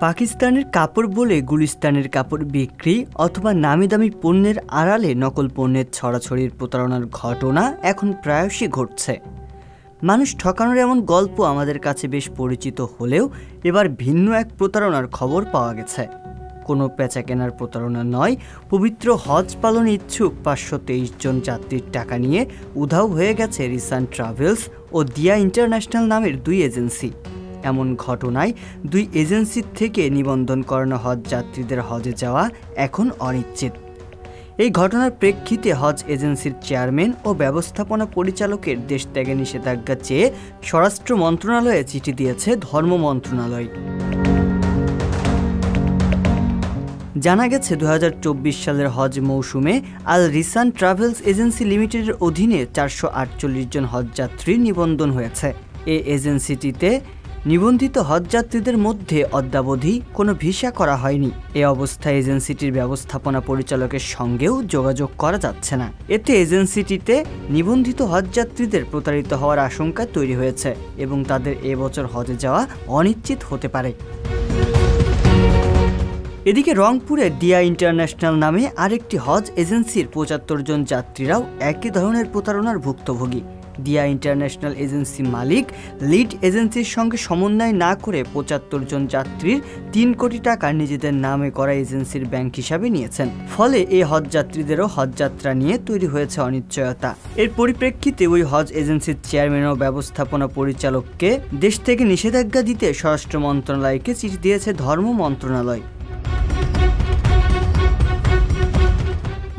পাকিস্তানের কাপড় বলে গুলিস্তানের কাপড় বিক্রি অথবা নামি দামি পণ্যের আড়ালে নকল পণ্যের ছড়াছড়ির প্রতারণার ঘটনা এখন প্রায়শই ঘটছে। মানুষ ঠকানোর এমন গল্প আমাদের কাছে বেশ পরিচিত হলেও এবার ভিন্ন এক প্রতারণার খবর পাওয়া গেছে। কোনো পেঁচা কেনার প্রতারণা নয়, পবিত্র হজ পালনে ইচ্ছুক 523 জন যাত্রীর টাকা নিয়ে উধাও হয়ে গেছে রিসান ট্রাভেলস ও দিয়া ইন্টারন্যাশনাল নামের দুই এজেন্সি। এমন ঘটনায় দুই এজেন্সির থেকে নিবন্ধন করানো হজ যাত্রীদের হজে যাওয়া এখন অনিশ্চিত। এই ঘটনার প্রেক্ষিতে হজ এজেন্সির চেয়ারম্যান ও ব্যবস্থাপনা পরিচালকের দেশ ত্যাগে নিষেধাজ্ঞা চেয়ে স্বরাষ্ট্র মন্ত্রণালয়ে চিঠি দিয়েছে ধর্ম মন্ত্রণালয়। জানা গেছে 2024 সালের হজ মৌসুমে আল রিসান ট্রাভেলস এজেন্সি লিমিটেডের অধীনে 448 জন হজযাত্রী নিবন্ধন হয়েছে। এই এজেন্সিটিতে নিবন্ধিত হজযাত্রীদের মধ্যে অদ্যাবধি কোনো ভিসা করা হয়নি। এ অবস্থায় এজেন্সিটির ব্যবস্থাপনা পরিচালকের সঙ্গেও যোগাযোগ করা যাচ্ছে না। এতে এজেন্সিটিতে নিবন্ধিত হজযাত্রীদের প্রতারিত হওয়ার আশঙ্কা তৈরি হয়েছে এবং তাদের এবছর হজে যাওয়া অনিশ্চিত হতে পারে। এদিকে রংপুরে দিয়া ইন্টারন্যাশনাল নামে আরেকটি হজ এজেন্সির 75 জন যাত্রীরাও একই ধরনের প্রতারণার ভুক্তভোগী। দিয়া ইন্টারন্যাশনাল এজেন্সি মালিক লিড এজেন্সির সঙ্গে সমন্বয় না করে 75 জন যাত্রীর 3 কোটি টাকা নিজেদের নামে করা এজেন্সির ব্যাংক হিসাবে নিয়েছেন। ফলে এই হজ যাত্রীদেরও হজযাত্রা নিয়ে তৈরি হয়েছে অনিশ্চয়তা। এর পরিপ্রেক্ষিতে ওই হজ এজেন্সির চেয়ারম্যান ও ব্যবস্থাপনা পরিচালককে দেশ থেকে নিষেধাজ্ঞা দিতে স্বরাষ্ট্র মন্ত্রণালয়কে চিঠি দিয়েছে ধর্ম মন্ত্রণালয়।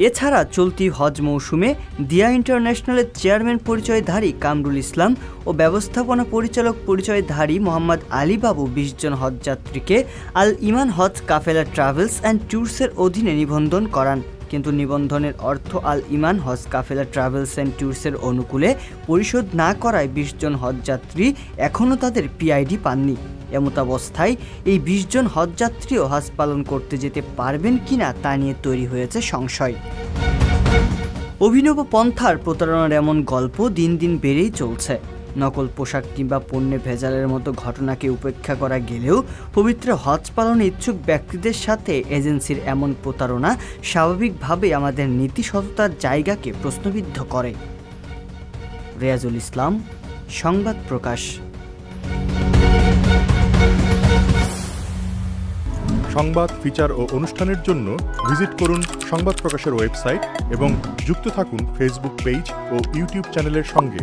এছাড়া চলতি হজ মৌসুমে দিয়া ইন্টারন্যাশনালের চেয়ারম্যান পরিচয়ধারী কামরুল ইসলাম ও ব্যবস্থাপনা পরিচালক পরিচয়ধারী মোহাম্মদ আলী বাবু 20 জন হজযাত্রীকে আল ইমান হজ কাফেলা ট্রাভেলস অ্যান্ড ট্যুরসের অধীনে নিবন্ধন করান। কিন্তু নিবন্ধনের অর্থ আল ইমান হজ কাফেলা ট্রাভেলস অ্যান্ড ট্যুরসের অনুকূলে পরিশোধ না করায় 20 জন হজযাত্রী এখনও তাদের পিআইডি পাননি। এমতাবস্থায় এই 20 জন হজযাত্রীও হজ পালন করতে যেতে পারবেন কিনা তা নিয়ে তৈরি হয়েছে সংশয়। অভিনব পন্থার প্রতারণার এমন গল্প দিন দিন বেড়েই চলছে। নকল পোশাক কিংবা পণ্যে ভেজালের মতো ঘটনাকে উপেক্ষা করা গেলেও পবিত্র হজ পালনে ইচ্ছুক ব্যক্তিদের সাথে এজেন্সির এমন প্রতারণা স্বাভাবিকভাবে আমাদের নীতি সততার জায়গাকে প্রশ্নবিদ্ধ করে। রিয়াজুল ইসলাম, সংবাদ প্রকাশ। সংবাদ, ফিচার ও অনুষ্ঠানের জন্য ভিজিট করুন সংবাদ প্রকাশের ওয়েবসাইট এবং যুক্ত থাকুন ফেসবুক পেজ ও ইউটিউব চ্যানেলের সঙ্গে।